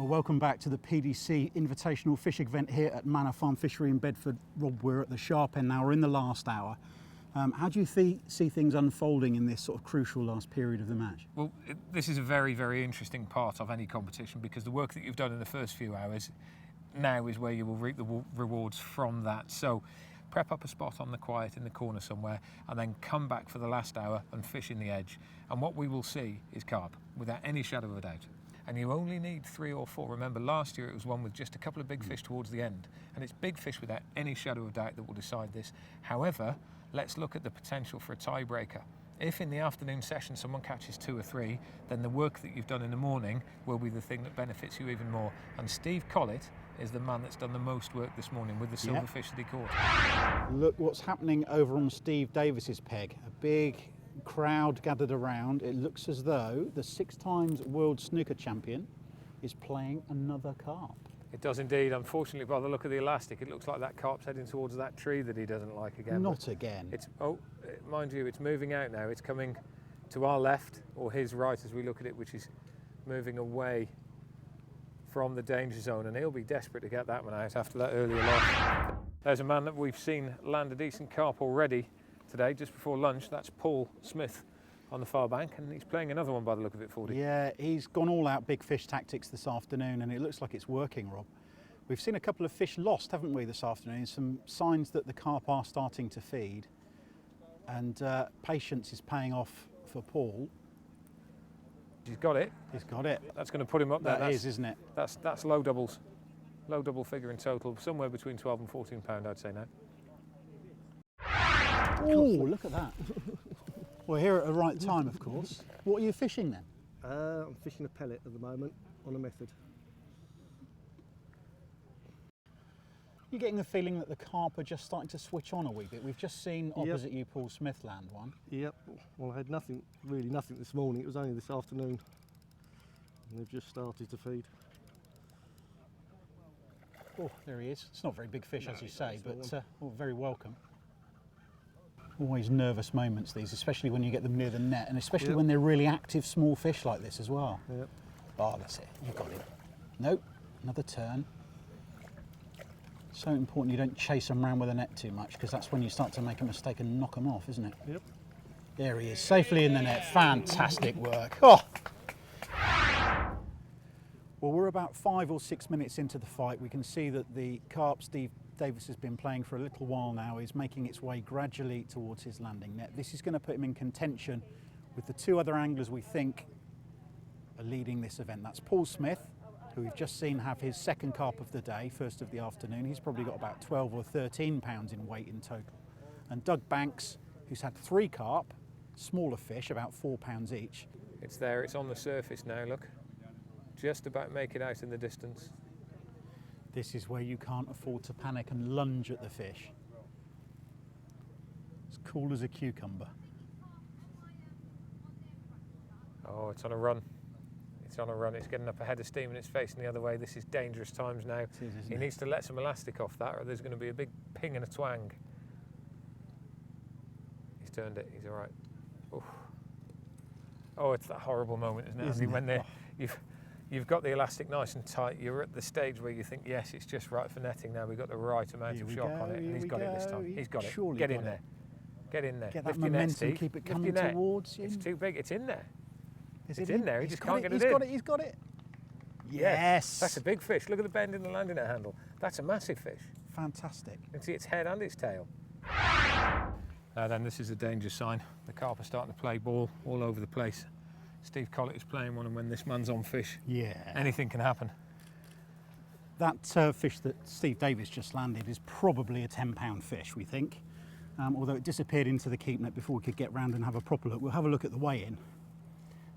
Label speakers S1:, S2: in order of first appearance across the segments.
S1: Well, welcome back to the PDC Invitational Fishing event here at Manor Farm Fishery in Bedford. Rob, we're at the sharp end now, we're in the last hour. How do you see things unfolding in this sort of crucial last period of the match?
S2: Well, this is a very, very interesting part of any competition, because the work that you've done in the first few hours now is where you will reap the rewards from that. So prep up a spot on the quiet in the corner somewhere and then come back for the last hour and fish in the edge. And what we will see is carp, without any shadow of a doubt. And you only need 3 or 4. Remember, last year it was one with just a couple of big fish towards the end. And it's big fish without any shadow of doubt that will decide this. However, let's look at the potential for a tiebreaker. If in the afternoon session someone catches 2 or 3, then the work that you've done in the morning will be the thing that benefits you even more. And Steve Collett is the man that's done the most work this morning with the silverfish that he caught.
S1: Look what's happening over on Steve Davis's peg. A big crowd gathered around. It looks as though the 6 times world snooker champion is playing another carp.
S2: It does indeed. Unfortunately, by the look of the elastic, it looks like that carp's heading towards that tree that he doesn't like again.
S1: Not again.
S2: It's, mind you, it's moving out now. It's coming to our left, or his right as we look at it, which is moving away from the danger zone, and he'll be desperate to get that one out after that earlier loss. There's a man that we've seen land a decent carp already today, just before lunch. That's Paul Smith on the far bank, and he's playing another one by the look of it, 40.
S1: Yeah, he's gone all out big fish tactics this afternoon, and it looks like it's working, Rob. We've seen a couple of fish lost, haven't we, this afternoon? Some signs that the carp are starting to feed, and patience is paying off for Paul.
S2: He's got it.
S1: He's got it.
S2: That's going to put him up there.
S1: That is, isn't it?
S2: That's low doubles. Low double figure in total, somewhere between 12 and 14 pound, I'd say now.
S1: Oh, look at that. We're here at the right time, of course. What are you fishing then?
S3: I'm fishing a pellet at the moment on a method.
S1: You're getting the feeling that the carp are just starting to switch on a wee bit. We've just seen opposite you Paul Smith land one.
S3: Yep, well I had nothing this morning, it was only this afternoon. And they've just started to feed.
S1: Oh, there he is. It's not a very big fish, as you say, but very welcome. Always nervous moments these, especially when you get them near the net, and especially when they're really active small fish like this as well.
S3: Yep.
S1: Oh, that's it. You've got it. Nope. Another turn. So important you don't chase them around with a net too much, because that's when you start to make a mistake and knock them off, isn't it?
S3: Yep.
S1: There he is, safely in the net. Fantastic work. Oh. Well, we're about 5 or 6 minutes into the fight. We can see that the carp Steve Davis has been playing for a little while now is making its way gradually towards his landing net. This is going to put him in contention with the 2 other anglers we think are leading this event. That's Paul Smith, who we've just seen have his second carp of the day, first of the afternoon. He's probably got about 12 or 13 pounds in weight in total. And Doug Banks, who's had 3 carp, smaller fish, about 4 pounds each.
S2: It's there, it's on the surface now, look. Just about make it out in the distance.
S1: This is where you can't afford to panic and lunge at the fish. It's cool as a cucumber.
S2: Oh, it's on a run. It's on a run. It's getting up ahead of steam and it's facing the other way. This is dangerous times now. He needs to let some elastic off that, or there's going to be a big ping and a twang. He's turned it. He's all right. Oof. Oh, it's that horrible moment, isn't it? When you've got the elastic nice and tight, you're at the stage where you think, yes, it's just right for netting now. We've got the right amount of shock on it, and he's got it this time. He's got it. Get in there. Get in there.
S1: Get that momentum, keep it coming towards you.
S2: It's too big. It's in there.
S1: It's
S2: in there. He just can't get it in.
S1: He's got it.
S2: Yes. That's a big fish. Look at the bend in the landing net handle. That's a massive fish.
S1: Fantastic.
S2: You can see its head and its tail. Now then, this is a danger sign. The carp are starting to play ball all over the place. Steve Collett is playing one, and when this man's on fish, anything can happen.
S1: That fish that Steve Davis just landed is probably a 10-pound fish, we think. Although it disappeared into the keep net before we could get round and have a proper look. We'll have a look at the weigh-in.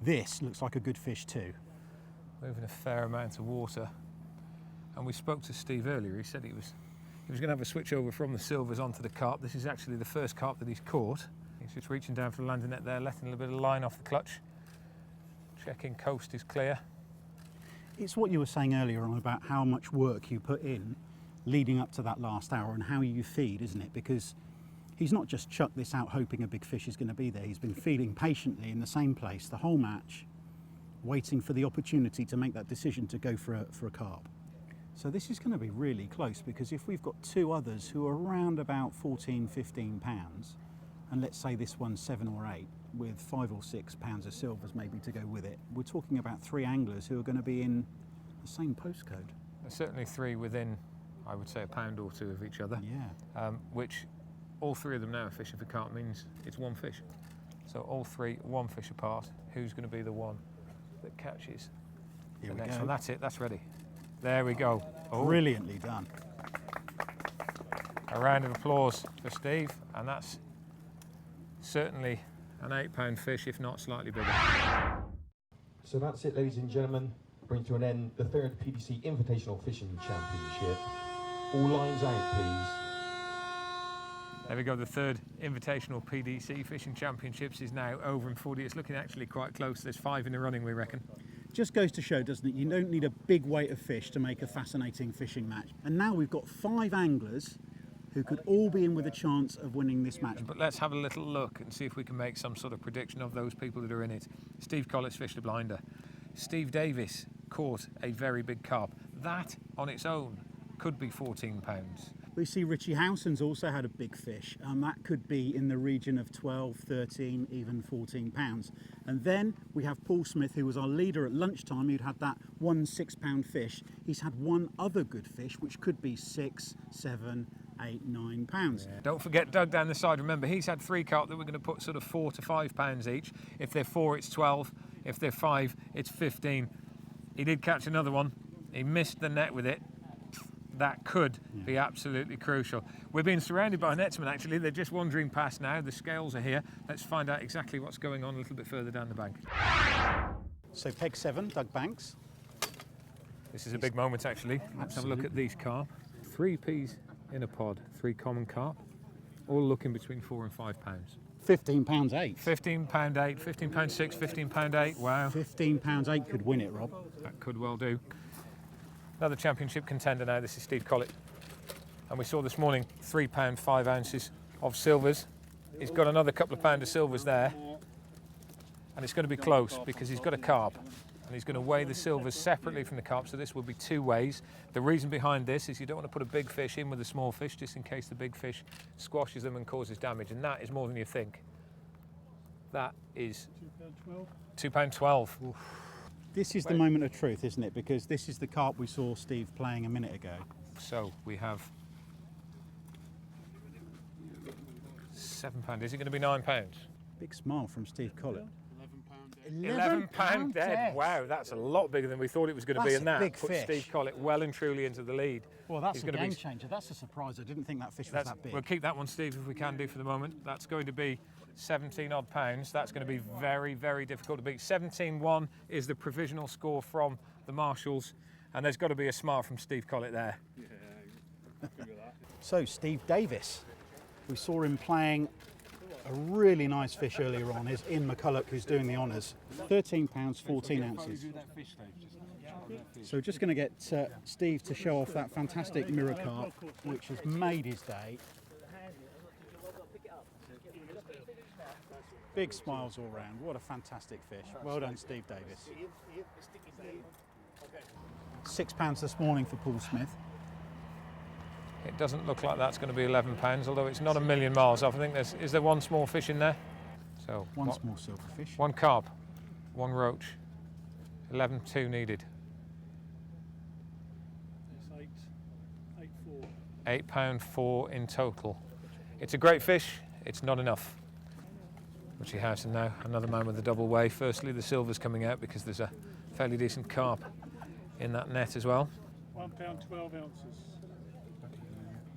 S1: This looks like a good fish too.
S2: Moving a fair amount of water. And we spoke to Steve earlier. He said he was going to have a switch over from the silvers onto the carp. This is actually the first carp that he's caught. He's just reaching down for the landing net there, letting a little bit of line off the clutch. Checking coast is clear.
S1: It's what you were saying earlier on about how much work you put in leading up to that last hour and how you feed, isn't it? Because he's not just chucked this out hoping a big fish is going to be there. He's been feeding patiently in the same place the whole match, waiting for the opportunity to make that decision to go for a carp. So this is going to be really close, because if we've got two others who are around about 14, 15 pounds, and let's say this one's 7 or 8, with 5 or 6 pounds of silvers maybe to go with it, we're talking about 3 anglers who are going to be in the same postcode.
S2: There's certainly 3 within, I would say, a pound or 2 of each other.
S1: Yeah.
S2: Which all 3 of them now are fishing for carp means it's one fish. So all 3, one fish apart. Who's going to be the one that catches
S1: Here
S2: the
S1: we
S2: next
S1: go.
S2: one? That's it, that's ready. There we go. Oh,
S1: Brilliantly done.
S2: a round of applause for Steve, and that's certainly an 8-pound fish, if not slightly bigger.
S4: So that's it, ladies and gentlemen. Bring to an end the 3rd PDC Invitational Fishing Championship. All lines out, please.
S2: There we go, the 3rd Invitational PDC Fishing Championships is now over in 40. It's looking actually quite close. There's 5 in the running, we reckon.
S1: Just goes to show, doesn't it? You don't need a big weight of fish to make a fascinating fishing match. And now we've got 5 anglers who could all be in with a chance of winning this match.
S2: But let's have a little look and see if we can make some sort of prediction of those people that are in it. Steve Collett's fished a blinder. Steve Davis caught a very big carp. That on its own could be 14 pounds.
S1: We see Richie Howson's also had a big fish, and that could be in the region of 12, 13, even 14 pounds. And then we have Paul Smith, who was our leader at lunchtime, who'd had that 1 6-pound fish. He's had one other good fish, which could be 6, 7, 8, 9 pounds.
S2: Yeah. Don't forget Doug down the side. Remember, he's had 3 carp that we're going to put sort of 4 to 5 pounds each. If they're 4, it's 12. If they're 5, it's 15. He did catch another one. He missed the net with it. That could be absolutely crucial. We're being surrounded by netsmen, actually. They're just wandering past now. The scales are here. Let's find out exactly what's going on a little bit further down the bank.
S1: So peg 7, Doug Banks.
S2: This is a big moment, actually. Let's have a look at these carp. 3 peas in a pod, 3 common carp, all looking between 4 and 5 pounds.
S1: 15 pounds 8.
S2: 15 pound 8, 15 pound 6, 15 pound 8. Wow,
S1: 15 pounds 8 could win it, Rob.
S2: that could well do. Another championship contender now. This is Steve Collett, and we saw this morning 3 pound 5 ounces of silvers. He's got another couple of pound of silvers there, and it's going to be close because he's got a carp, and he's going to weigh the silvers separately from the carp. So this will be 2 weighs. The reason behind this is you don't want to put a big fish in with a small fish, just in case the big fish squashes them and causes damage, and that is more than you think. That is £2.12.
S1: This is the moment of truth, isn't it? Because this is the carp we saw Steve playing a minute ago.
S2: So we have £7. Is it going to be £9?
S1: Big smile from Steve Collett.
S2: £11 dead. Wow, that's a lot bigger than we thought it was going to be,
S1: That's
S2: and
S1: a
S2: that
S1: big
S2: puts
S1: fish.
S2: Steve Collett well and truly into the lead.
S1: Well, that's
S2: He's
S1: a
S2: gonna
S1: game
S2: be-
S1: changer. That's a surprise. I didn't think that fish was that big.
S2: We'll keep that one, Steve, if we can do for the moment. That's going to be 17 odd pounds. That's going to be very, very difficult to beat. 17-1 is the provisional score from the marshals, and there's got to be a smile from Steve Collett there.
S1: So, Steve Davis. We saw him playing a really nice fish earlier on. Is Ian McCulloch, who's doing the honours. 13 pounds, 14 ounces. So just going to get Steve to show off that fantastic mirror carp, which has made his day. Big smiles all round. What a fantastic fish. Well done, Steve Davis. £6 this morning for Paul Smith.
S2: It doesn't look like that's going to be 11 pounds, although it's not a million miles off. I think is there one small fish in there? So
S1: One small silverfish.
S2: 1 carp, 1 roach, 11.2 needed. £8.4 in total. It's a great fish, it's not enough. Richie Howson now, another man with a double weigh. Firstly, the silver's coming out because there's a fairly decent carp in that net as well.
S5: £1 12 ounces.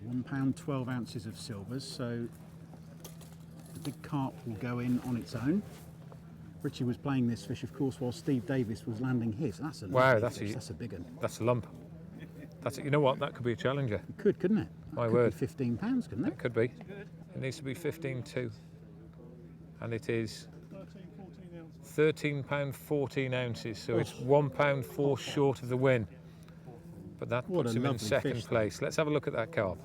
S1: £1 12 ounces of silvers, so the big carp will go in on its own. Richie was playing this fish, of course, while Steve Davis was landing his. That's a
S2: Wow,
S1: lovely
S2: that's
S1: fish.
S2: a-
S1: That's a big one.
S2: That's a lump. That's it. You know what? That could be a challenger.
S1: It could, couldn't it? That
S2: My
S1: could
S2: word.
S1: Be £15, couldn't it?
S2: It could be. It needs to be 15.2, and it is
S5: 13, 14 ounces.
S2: £13 14 ounces. So it's £1.4 short of the win. But that
S1: What
S2: puts
S1: a
S2: him in
S1: lovely
S2: second
S1: fish, though.
S2: place. Let's have a look at that carp.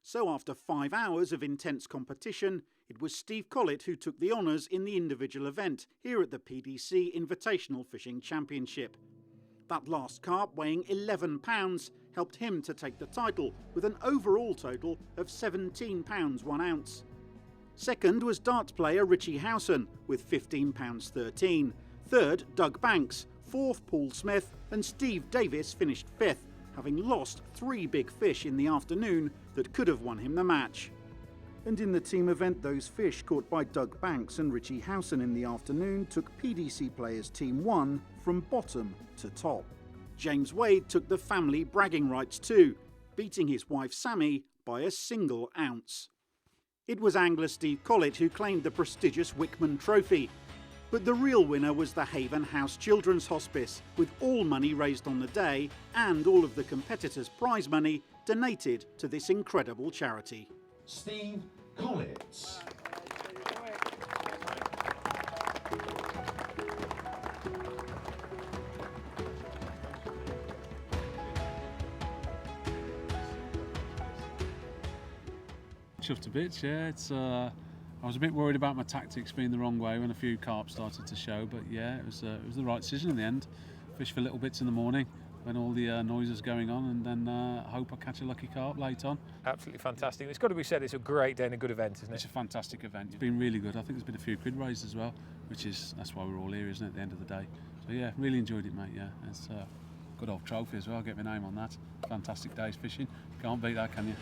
S1: So after 5 hours of intense competition, it was Steve Collett who took the honours in the individual event here at the PDC Invitational Fishing Championship. That last carp, weighing 11 pounds, helped him to take the title with an overall total of 17 pounds 1 ounce. Second was darts player Richie Howson with 15 pounds 13. Third, Doug Banks. Fourth, Paul Smith, and Steve Davis finished fifth, having lost 3 big fish in the afternoon that could have won him the match. And in the team event, those fish caught by Doug Banks and Richie Howson in the afternoon took PDC Players Team 1 from bottom to top. James Wade took the family bragging rights too, beating his wife Sammy by a single ounce. It was angler Steve Collett who claimed the prestigious Wickman Trophy. But the real winner was the Haven House Children's Hospice, with all money raised on the day and all of the competitors' prize money donated to this incredible charity.
S4: Steve Collett.
S6: Chuffed to bits, yeah. I was a bit worried about my tactics being the wrong way when a few carp started to show, but yeah, it was the right decision in the end. Fish for little bits in the morning when all the noise is going on, and then hope I catch a lucky carp late on.
S2: Absolutely fantastic. It's got to be said, it's a great day and a good event, isn't it?
S6: It's a fantastic event. It's been really good. I think there's been a few quid raised as well, that's why we're all here, isn't it, at the end of the day. So yeah, really enjoyed it, mate, yeah. It's a good old trophy as well, get my name on that. Fantastic day's fishing. Can't beat that, can you?